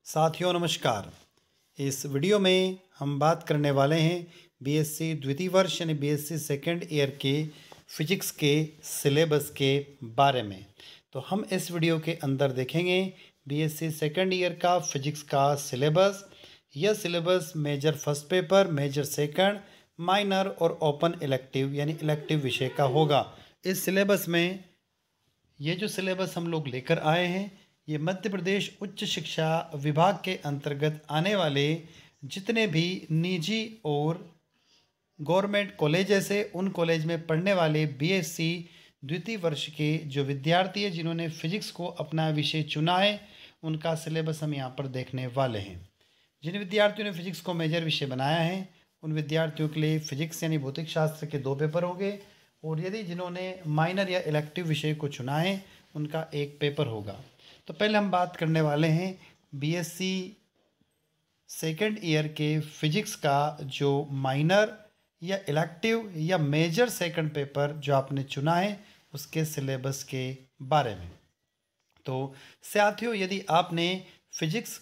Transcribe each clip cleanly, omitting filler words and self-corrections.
साथियों नमस्कार। इस वीडियो में हम बात करने वाले हैं बीएससी द्वितीय वर्ष यानी बीएससी सेकेंड ईयर के फिजिक्स के सिलेबस के बारे में। तो हम इस वीडियो के अंदर देखेंगे बीएससी सेकेंड ईयर का फिजिक्स का सिलेबस। यह syllabus major first paper, major second, minor और ओपन इलेक्टिव यानी इलेक्टिव विषय का होगा। इस सिलेबस में ये जो सिलेबस हम लोग लेकर आए हैं ये मध्य प्रदेश उच्च शिक्षा विभाग के अंतर्गत आने वाले जितने भी निजी और गवर्नमेंट कॉलेजेस है उन कॉलेज में पढ़ने वाले बीएससी द्वितीय वर्ष के जो विद्यार्थी है जिन्होंने फिजिक्स को अपना विषय चुना है उनका सिलेबस हम यहाँ पर देखने वाले हैं। जिन विद्यार्थियों ने फिजिक्स को मेजर विषय बनाया है उन विद्यार्थियों के लिए फिजिक्स यानी भौतिक शास्त्र के 2 पेपर होंगे, और यदि जिन्होंने माइनर या इलेक्टिव विषय को चुना है उनका 1 पेपर होगा। तो पहले हम बात करने वाले हैं बीएससी सेकेंड ईयर के फिजिक्स का जो माइनर या इलेक्टिव या मेजर सेकंड पेपर जो आपने चुना है उसके सिलेबस के बारे में। तो साथियों, यदि आपने फिजिक्स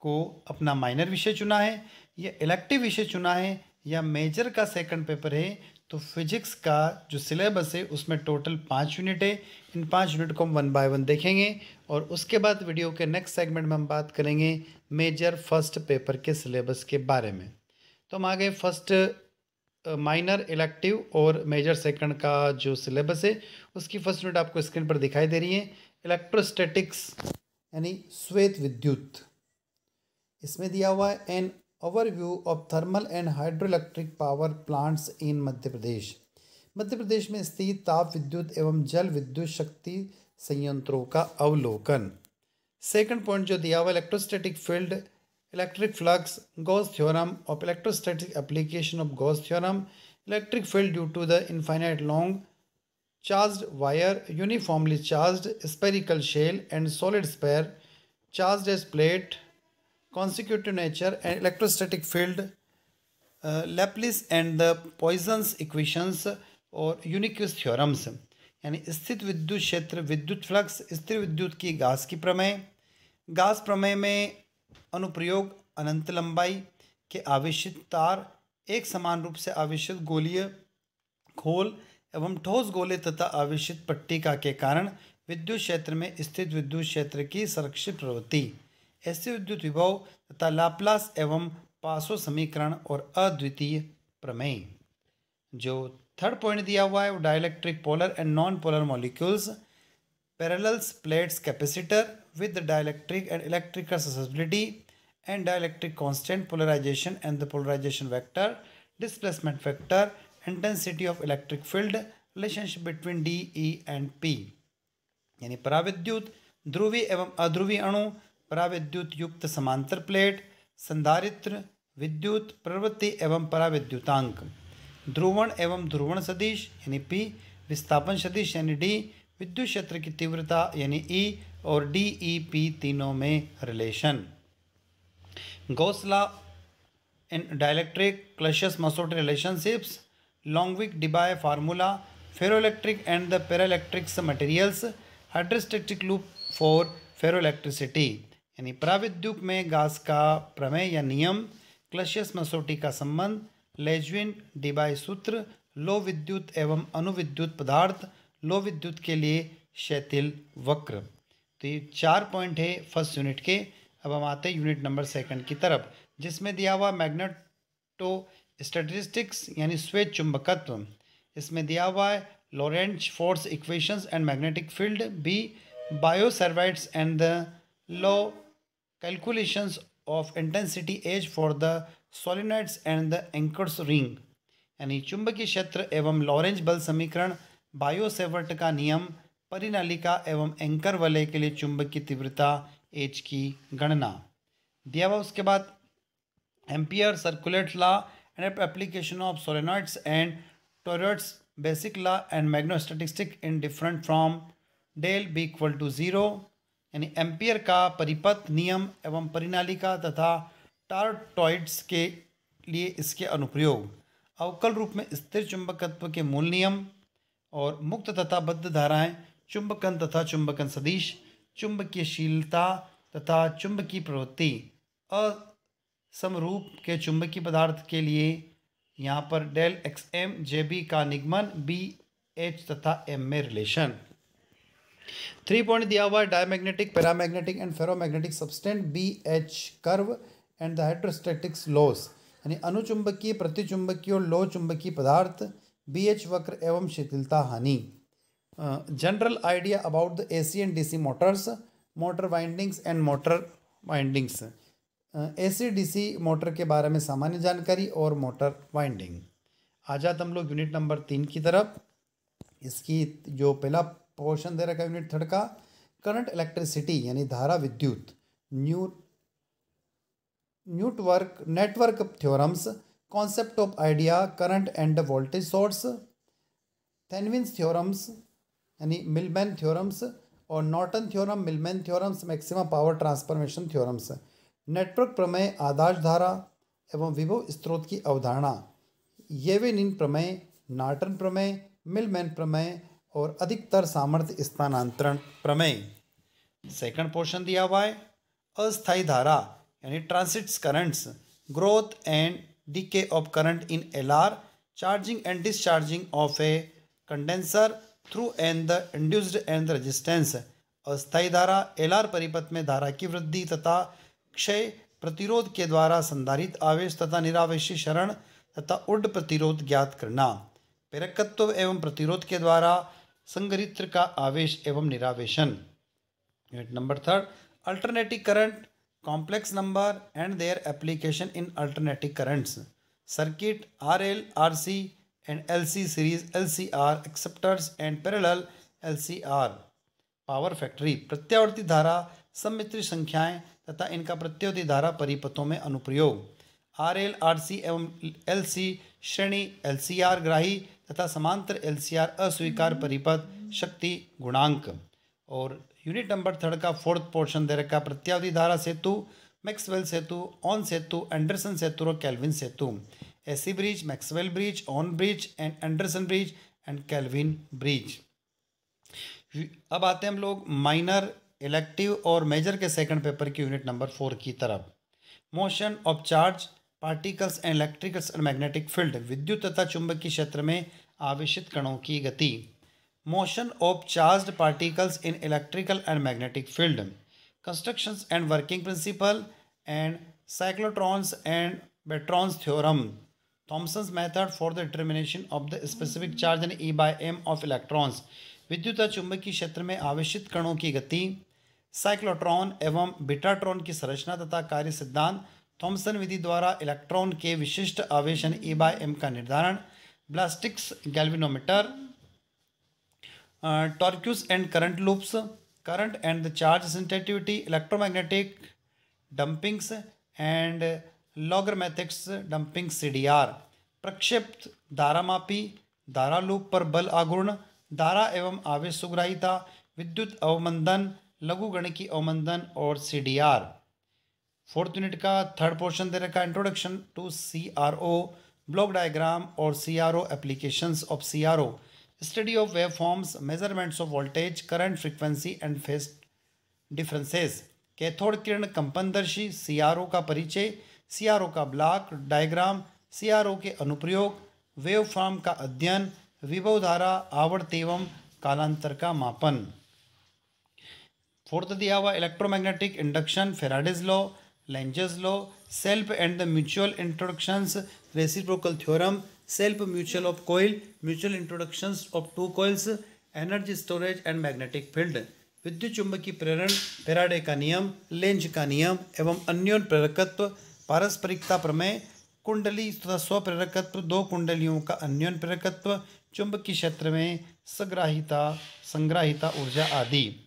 को अपना माइनर विषय चुना है या इलेक्टिव विषय चुना है या मेजर का सेकंड पेपर है तो फिजिक्स का जो सिलेबस है उसमें टोटल 5 यूनिट है। इन 5 यूनिट को हम 1 बाय 1 देखेंगे और उसके बाद वीडियो के नेक्स्ट सेगमेंट में हम बात करेंगे मेजर फर्स्ट पेपर के सिलेबस के बारे में। तो हम आगे फर्स्ट माइनर, इलेक्टिव और मेजर सेकंड का जो सिलेबस है उसकी फर्स्ट यूनिट आपको स्क्रीन पर दिखाई दे रही है। इलेक्ट्रोस्टैटिक्स यानी श्वेत विद्युत, इसमें दिया हुआ है an overview of thermal and hydroelectric power plants in Madhya Pradesh. Madhya Pradesh में स्थित ताप विद्युत एवं जल विद्युत शक्ति संयंत्रों का अवलोकन। सेकंड पॉइंट जो दिया हुआ electrostatic field, electric flux, Gauss theorem of electrostatic application of Gauss theorem, electric field due to the infinite long charged wire, uniformly charged spherical shell and solid sphere charged as plate, consecutive nature and electrostatic field, Laplace and the Poisson's equations और यूनिक्विस्ट theorems. यानी स्थित विद्युत क्षेत्र, विद्युत flux, स्थिर विद्युत की गास की प्रमेय। गास प्रमेय में अनुप्रयोग अनंत लंबाई के आवेशित तार एक समान रूप से आवेशित गोलीय खोल एवं ठोस गोले तथा आवेशित पट्टिका के कारण विद्युत क्षेत्र में स्थित विद्युत क्षेत्र की संरक्षित प्रवृत्ति, ऐसे विद्युत विभव तथा लाप्लास एवं पासो समीकरण और अद्वितीय प्रमेय। जो थर्ड पॉइंट दिया हुआ है वो dielectric polar and non polar molecules, parallels plates capacitor with dielectric and electrical susceptibility and dielectric constant polarisation and the polarisation vector, displacement vector, intensity of electric field, relationship between D, E and P. यानी पराविद्युत, ध्रुवीय एवं अध्रुवीय अणु, पराविद्युत युक्त समांतर plate, संधारित्र, विद्युत प्रवृत्ति एवं पराविद्युतांक, ध्रुवण एवं ध्रुवण सदिश यानी P, विस्थापन सदिश यानी D, विद्युत क्षेत्र की तीव्रता यानी E और DEP तीनों में relation. Gauss law in dielectric, Clausius Mossotti relationships, Langevin Debye formula, ferroelectric and the paraelectrics materials, hydrostatic loop for ferroelectricity. यानी पराविद्युत में गास का प्रमेय या नियम, क्लशियस-मसोटी का संबंध, लेज्विन डिबाय सूत्र, लो विद्युत एवं अनुविद्युत पदार्थ, लो विद्युत के लिए क्षैतिज वक्र। तो ये 4 पॉइंट है फर्स्ट यूनिट के। अब हम आते हैं यूनिट नंबर सेकंड की तरफ जिसमें दिया हुआ मैग्नेटो स्टैटिस्टिक्स यानी श्वेत चुंबकत्व। इसमें दिया हुआ है Lorentz force equations and magnetic field, B Biot Savart's and the law calculations of intensity as for the solenoids and the anchors ring. यानी चुंबकीय क्षेत्र एवं लॉरेंज बल समीकरण, बायोसेवर्ट का नियम, परिनालिका एवं एंकर वलय के लिए चुंबकीय तीव्रता एच की गणना दिया हुआ। उसके बाद Ampere circulate law and application of solenoids and toroids, basic law and magnetostatics in different from del B equal to 0। यानी एम्पियर का परिपथ नियम एवं परिनालिका तथा टॉरटॉइड्स के लिए इसके अनुप्रयोग, अवकल रूप में स्थिर चुंबकत्व के मूल नियम और मुक्त तथा बद्ध धाराएं, चुंबकन तथा चुंबकन सदिश, चुंबकीयशीलता तथा चुंबकीय प्रवृत्ति असमरूप के चुंबकीय पदार्थ के लिए यहाँ पर del x M J B का निगमन बी एच तथा एम में रिलेशन। 3 पॉइंट दिया हुआ है, diamagnetic, paramagnetic and ferromagnetic substance B H curve and the hydrostatics loss, यानी अनुचुंबकीय, प्रतिचुंबकीय और लो चुंबकीय पदार्थ, बी एच वक्र एवं शिथिलता हानि। General idea about the AC and DC Motors, motor windings and motor windings. AC DC motor के बारे में सामान्य जानकारी और मोटर वाइंडिंग। आ जाते हम लोग यूनिट नंबर 3 की तरफ। इसकी जो पहला पोर्शन दे रखा है यूनिट 3 का, करंट इलेक्ट्रिसिटी यानी धारा विद्युत, network theorems, concept of idea, current end voltage source, Thevenin's theorems यानी मिलमैन थ्योरम्स और Norton theorem, Milman theorems, maximum power transformation theorems, network प्रमेय, आदर्श धारा एवं विभव स्रोत की अवधारणा, थेवेनिन प्रमेय, नॉर्टन प्रमेय, मिलमैन प्रमेय और अधिकतर सामर्थ्य स्थानांतरण प्रमेय। सेकंड पोर्शन दिया हुआ है, अस्थायी धारा यानी transits currents, growth and decay of current in LR, charging and discharging of a condenser through and the induced and the resistance. अस्थायी धारा, एलआर परिपथ में धारा की वृद्धि तथा क्षय प्रतिरोध के द्वारा संधारित आवेश तथा निरावेशी क्षरण तथा उड प्रतिरोध ज्ञात करना। प्रेरकत्व एवं प्रतिरोध के द्वारा संधारित्र का आवेश एवं निरावेशन। Unit number 3, alternating current, complex number and their application in alternating currents, circuit, RL, RC and LC series, LCR, acceptors and parallel LCR. Power factory, प्रत्यावर्ती धारा, सम्मिश्र संख्याएं तथा इनका प्रत्यावर्ती धारा परिपथों में अनुप्रयोग। आरएल, आरसी एवं एलसी श्रेणी, एलसीआर ग्राही तथा समांतर एलसीआर अस्वीकार परिपथ, शक्ति गुणांक। और यूनिट नंबर 3 का 4th पोर्शन दे रखा, प्रत्यावर्ती धारा सेतु, मैक्सवेल सेतु, ऑन सेतु, एंडरसन सेतु और कैल्विन सेतु, AC bridge, Maxwell bridge, Owen bridge and Anderson bridge and Kelvin bridge. अब आते हैं हम लोग माइनर, इलेक्टिव और मेजर के सेकंड पेपर की यूनिट नंबर 4 की तरफ। Motion of charge particles and electricals and magnetic field, विद्युत तथा चुंबकीय क्षेत्र में आवेशित कणों की गति। Motion of charged particles in electrical and magnetic field, constructions and working principle and cyclotrons and betatrons theorem, Thomson's method for the determination of the specific charge and e by m of electrons, विद्युत तथा चुंबकीय क्षेत्र में आवेशित कणों की गति, cyclotron एवं बीटाट्रॉन की संरचना तथा कार्य सिद्धांत, थॉमसन विधि द्वारा इलेक्ट्रॉन के विशिष्ट आवेश ई बाय एम का निर्धारण, ballistics galvanometer, torques and current loops, current and the charge sensitivity, electromagnetic dampings and logarithmics damping CDR, प्रक्षेप्त धारामापी, धारा लूप पर बल आघूर्ण, धारा एवं आवेश सुग्राहिता, विद्युत अवमंदन, लघुगणकीय अवमंदन और सीडीआर। 4th यूनिट का 3rd पोर्शन दे रखा, introduction to CRO, block diagram और CRO applications of CRO, study of wave forms, measurements of voltage, current, frequency and phase differences, cathode किरण कंपनदर्शी, सीआरओ का परिचय, सीआरओ का ब्लॉक डायग्राम, सीआरओ के अनुप्रयोग, वेव फॉर्म का अध्ययन, विभव धारा, आवर्त एवं कालांतर का मापन। 4th दिया हुआ, electromagnetic induction, Faraday's law, Lenz's law, self and the mutual introductions, reciprocal theorem, self mutual of coil, mutual introductions of 2 coils, energy storage and magnetic field, विद्युत चुंबकीय प्रेरण, फैराडे का नियम, लेंज का नियम एवं अन्योन प्रेरकत्व, पारस्परिकता प्रमेय, कुंडली तथा स्वप्रेरकत्व, 2 कुंडलियों का अन्योन प्रेरकत्व, चुंबकीय क्षेत्र में संग्राहिता ऊर्जा आदि।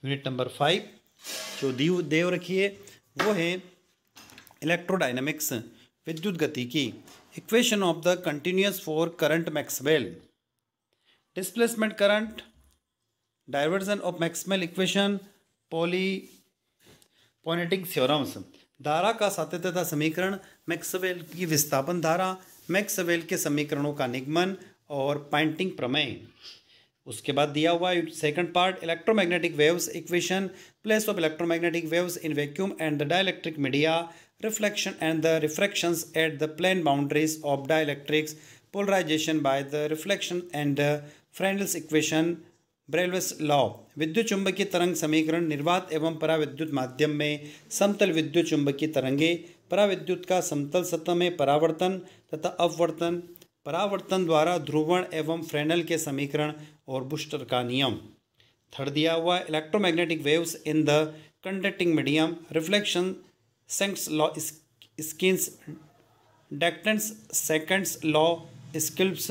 यूनिट नंबर 5 जो देव रखिए वो है इलेक्ट्रोडायनेमिक्स, विद्युत गति की, equation of the continuous for current Maxwell, displacement current, divergence of Maxwell equation, Poynting theorems, धारा का सातत्यता समीकरण, मैक्सवेल की विस्थापन धारा, मैक्सवेल के समीकरणों का निगमन और पॉइंटिंग प्रमेय। उसके बाद दिया हुआ second part electromagnetic waves equation, place of electromagnetic waves in vacuum and the dielectric media, reflection and the refractions at the plane boundaries of dielectrics, polarization by the reflection and Fresnel's equation, Brewster's law. विद्युत चुंबकीय तरंग समीकरण, निर्वात एवं पराविद्युत माध्यम में समतल विद्युत चुंबकीय तरंगे, पराविद्युत का समतल सतह में परावर्तन तथा अपवर्तन, परावर्तन द्वारा ध्रुवण एवं फ्रेनेल के समीकरण और बूस्टर का नियम। थर्ड दिया हुआ electromagnetic waves in the conducting medium, reflection, sense law, skins, inductance, seconds law, skills,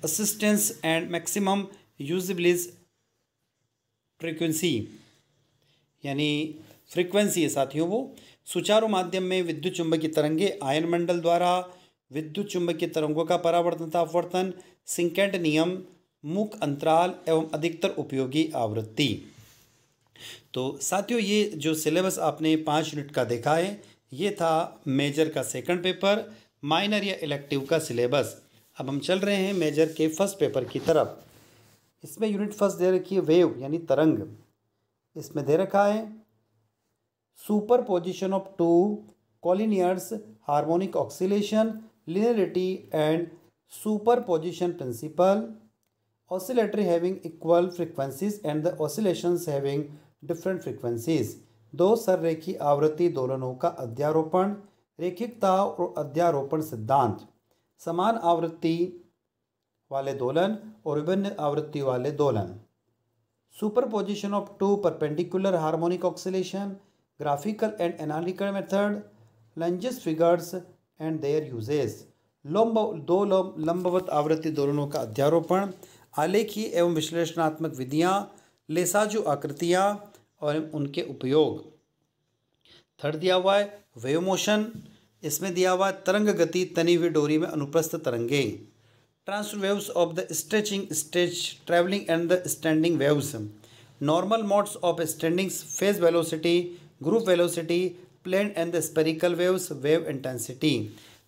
assistance and maximum usable frequency, यानी फ्रीक्वेंसी है साथियों वो। सुचारू माध्यम में विद्युत चुंबकीय तरंगे, आयन मंडल द्वारा विद्युत चुंबकीय तरंगों का परावर्तन तथा अपवर्तन, सिंकेट नियम, मुक अंतराल एवं अधिकतर उपयोगी आवृत्ति। तो साथियों ये जो सिलेबस आपने 5 यूनिट का देखा है ये था मेजर का सेकंड पेपर, माइनर या इलेक्टिव का सिलेबस। अब हम चल रहे हैं मेजर के फर्स्ट पेपर की तरफ। इसमें यूनिट फर्स्ट दे रखी है वेव यानी तरंग। इसमें दे रखा है superposition of two collinears, harmonic oscillation, linearity and superposition principle, oscillatory having equal frequencies and the oscillations having different frequencies, दो सररेखी आवृत्ति दोलनों का अध्यारोपण, रेखिकता और अध्यारोपण सिद्धांत, समान आवृत्ति वाले दोलन और विभिन्न आवृत्ति वाले दोलन, superposition of two perpendicular harmonic oscillation, graphical and analytical method, Lissajous figures and their uses, लंबवत आवृत्ति दोलनों का अध्यारोपण, आलेखी एवं विश्लेषणात्मक विधियाँ, लेसाजू आकृतियाँ और उनके उपयोग। थर्ड दिया हुआ है वेव मोशन। इसमें दिया हुआ है तरंग गति तनी हुई डोरी में अनुप्रस्थ तरंगे, transfer waves of the stretching stage, traveling and the standing waves, normal modes of standing, phase velocity, group velocity, plane and the spherical waves, wave intensity,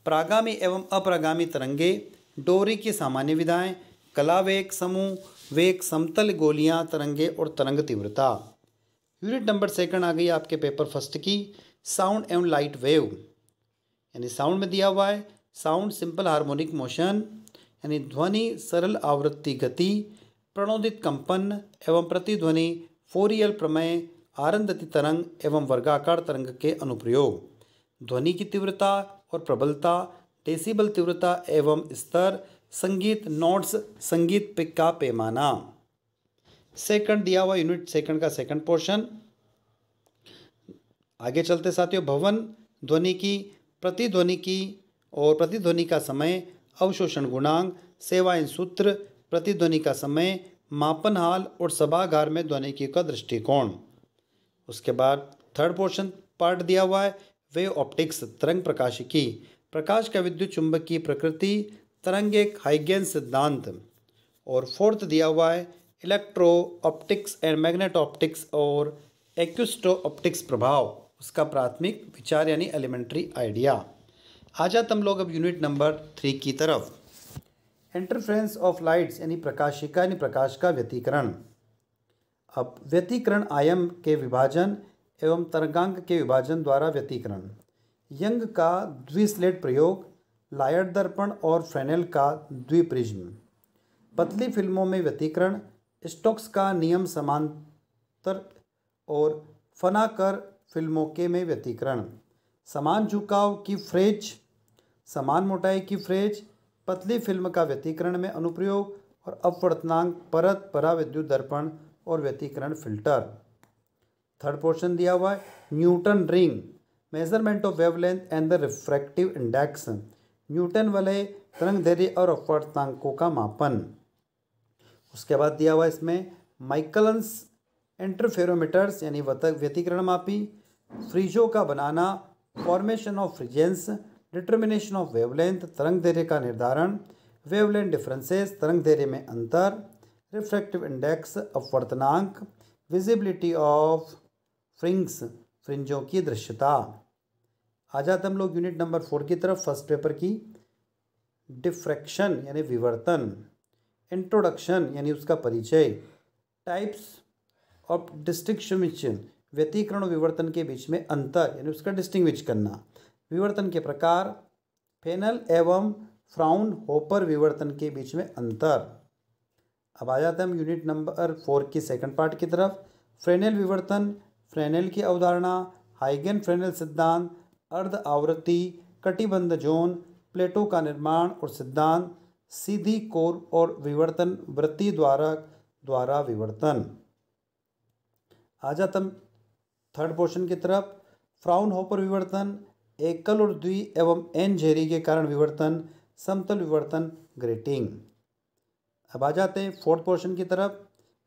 प्रागामी एवं अप्रागामी तरंगे, डोरी की सामान्य विधाएं, कला वेग, समूह वेग, समतल गोलियां तरंगे और तरंग तीव्रता। यूनिट नंबर सेकंड आ गई आपके पेपर फर्स्ट की, साउंड एवं लाइट वेव। यानी साउंड में दिया हुआ है साउंड सिंपल हार्मोनिक मोशन, यानी ध्वनि सरल आवृत्ति गति, प्रणोदित कंपन एवं प्रतिध्वनि, फोरियर प्रमेय, आरंदती तरंग एवं वर्गाकार तरंग के अनुप्रयोग, ध्वनि की तीव्रता और प्रबलता, डेसिबल तीव्रता एवं स्तर, संगीत नोट्स, संगीत का पैमाना। सेकंड दिया हुआ यूनिट सेकंड का सेकंड पोर्शन। आगे चलते साथियों, भवन ध्वनिकी, प्रतिध्वनिकी और प्रतिध्वनि का समय, अवशोषण गुणांक, सेवायन सूत्र, प्रतिध्वनि का समय, मापन हाल और सभागार में ध्वनिकी का दृष्टिकोण। उसके बाद थर्ड पोर्शन पार्ट दिया हुआ है वेव ऑप्टिक्स, तरंग प्रकाशिकी, प्रकाश का विद्युत चुंबकीय प्रकृति, तरंग एक हाइगेन सिद्धांत। और फोर्थ दिया हुआ है electro optics and magnet optics और एक्यूस्टो ऑप्टिक्स प्रभाव, उसका प्राथमिक विचार यानी एलिमेंट्री आइडिया। आ जाते हम लोग अब यूनिट नंबर 3 की तरफ, इंटरफ्रेंस ऑफ लाइट्स यानी प्रकाशिका यानी प्रकाश का व्यतिकरण। अब व्यतिकरण आयाम के विभाजन एवं तरंगांक के विभाजन द्वारा व्यतिकरण, यंग का द्विस्लेट प्रयोग, लायड दर्पण और फ्रेनेल का द्विप्रिज्म, पतली फिल्मों में व्यतिकरण, स्टोक्स का नियम समांतर और फनाकर फिल्मों के में व्यतिकरण, समान झुकाव की फ्रेज, समान मोटाई की फ्रेज, पतली फिल्म का व्यतिकरण में अनुप्रयोग और अपवर्तनांक परत, पराविद्युत दर्पण और व्यतिकरण फिल्टर। थर्ड पोर्शन दिया हुआ है Newton ring, measurement of wavelength and the refractive index, Newton वाले तरंग दैर्ध्य और अपवर्तनांकों का मापन। उसके बाद दिया हुआ इसमें माइकल्स इंटरफेरोमीटर्स यानी व्यतिकरण मापी, फ्रीजो का बनाना, formation of fringes, determination of wavelength, तरंग दैर्ध्य का निर्धारण, वेवलेंथ डिफरेंसेस, तरंग दैर्ध्य में अंतर, रिफ्रैक्टिव इंडेक्स, अपवर्तनांक, विजिबिलिटी ऑफ फ्रिंग्स, फ्रिंजों की दृश्यता। आ जाते हम लोग यूनिट नंबर 4 की तरफ, फर्स्ट पेपर की, डिफ्रैक्शन यानी विवर्तन, इंट्रोडक्शन यानी उसका परिचय, टाइप्स ऑफ डिस्टिंक्शन व्यतिकरण और विवर्तन के बीच में अंतर यानी उसका डिस्टिंग्विश करना, विवर्तन के प्रकार, फेनल एवं फ्राउनहोफर विवर्तन के बीच में अंतर। अब आ जाते हैं हम यूनिट नंबर 4 की सेकंड पार्ट की तरफ। फ्रेनेल विवर्तन, फ्रेनेल की अवधारणा, हाइगन फ्रेनेल सिद्धांत, अर्ध आवृत्ति, कटिबंध जोन, प्लेटों का निर्माण और सिद्धांत, सीधी कोर और विवर्तन, वृत्ति द्वारा विवर्तन। आ जाते हम थर्ड पोर्शन की तरफ। फ्राउनहोफर विवर्तन, एकल और द्वि एवं एन झेरी के कारण विवर्तन, समतल विवर्तन, ग्रेटिंग। अब आ जाते हैं फोर्थ पोर्शन की तरफ।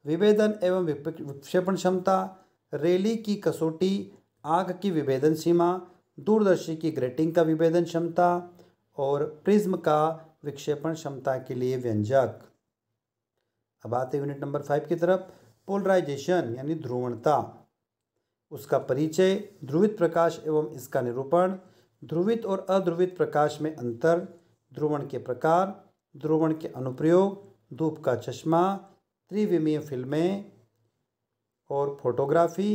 विभेदन एवं विक्षेपण क्षमता, रेली की कसौटी, आंख की विभेदन सीमा, दूरदर्शी की ग्रेटिंग का विभेदन क्षमता और प्रिज्म का विक्षेपण क्षमता के लिए व्यंजक। अब आते यूनिट नंबर 5 की तरफ। पोलराइजेशन यानी ध्रुवणता, उसका परिचय, ध्रुवित प्रकाश एवं इसका निरूपण, ध्रुवित और अध्रुवित प्रकाश में अंतर, ध्रुवण के प्रकार, ध्रुवण के अनुप्रयोग, धूप का चश्मा, त्रिविमीय फिल्में और फोटोग्राफी,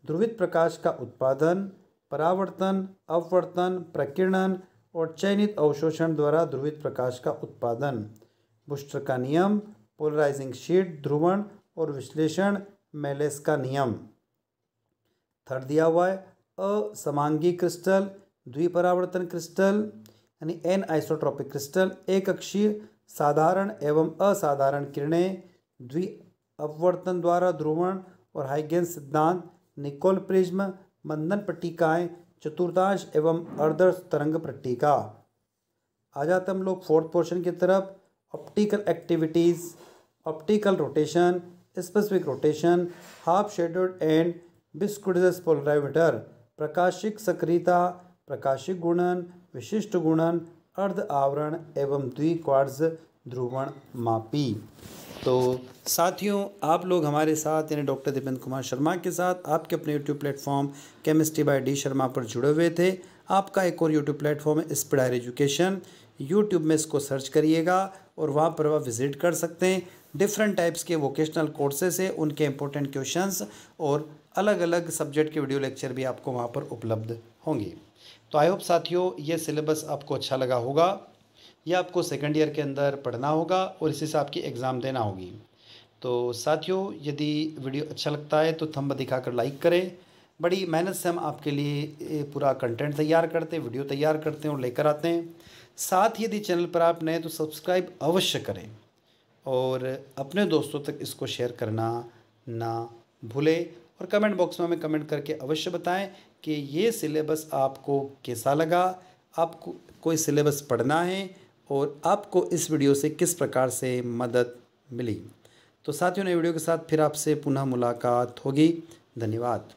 ध्रुवित प्रकाश का उत्पादन, परावर्तन, अपवर्तन, प्रकीर्णन और चयनित अवशोषण द्वारा ध्रुवित प्रकाश का उत्पादन, बूस्टर का नियम, पोलराइजिंग शीट, ध्रुवण और विश्लेषण, मेलेस का नियम। थर्ड दिया हुआ है असमांगी क्रिस्टल, द्विपरावर्तन क्रिस्टल यानी एन आइसोट्रॉपिक क्रिस्टल, एक अक्षीय साधारण एवं असाधारण किरणें, द्वि अपवर्तन द्वारा ध्रुवण और हाइगेंस सिद्धांत, निकोल प्रिज्म, मंदन पट्टिकाएँ, चतुर्थांश एवं अर्ध तरंग पट्टिका। आ जाते हम लोग फोर्थ पोर्शन की तरफ। Optical activities, optical rotation, specific rotation, half shaded and biquartz polarimeter, प्रकाशिक सक्रियता, प्रकाशिक गुणन, विशिष्ट गुणन, अर्ध आवरण एवं द्विक्वार्ट्ज ध्रुवण मापी। तो साथियों, आप लोग हमारे साथ यानी डॉक्टर दीपेंद्र कुमार शर्मा के साथ आपके अपने YouTube platform chemistry bye D Sharma पर जुड़े हुए थे। आपका एक और यूट्यूब प्लेटफॉर्म है स्पीड हायर एजुकेशन। यूट्यूब में इसको सर्च करिएगा और वहाँ पर आप विजिट कर सकते हैं। डिफरेंट टाइप्स के वोकेशनल कोर्सेस है, उनके इंपॉर्टेंट क्वेश्चंस और अलग अलग सब्जेक्ट के वीडियो लेक्चर भी आपको वहाँ पर उपलब्ध होंगे। तो आई होप साथियों ये सिलेबस आपको अच्छा लगा होगा। यह आपको सेकंड ईयर के अंदर पढ़ना होगा और इसी से आपकी एग्ज़ाम देना होगी। तो साथियों, यदि वीडियो अच्छा लगता है तो थंब दिखाकर लाइक करें। बड़ी मेहनत से हम आपके लिए पूरा कंटेंट तैयार करते हैं, वीडियो तैयार करते हैं और लेकर आते हैं। साथ ही यदि चैनल पर आप नए तो सब्सक्राइब अवश्य करें और अपने दोस्तों तक इसको शेयर करना ना भूलें और कमेंट बॉक्स में हमें कमेंट करके अवश्य बताएं कि ये सिलेबस आपको कैसा लगा, आपको कोई सिलेबस पढ़ना है और आपको इस वीडियो से किस प्रकार से मदद मिली। तो साथियों, नए वीडियो के साथ फिर आपसे पुनः मुलाकात होगी। धन्यवाद।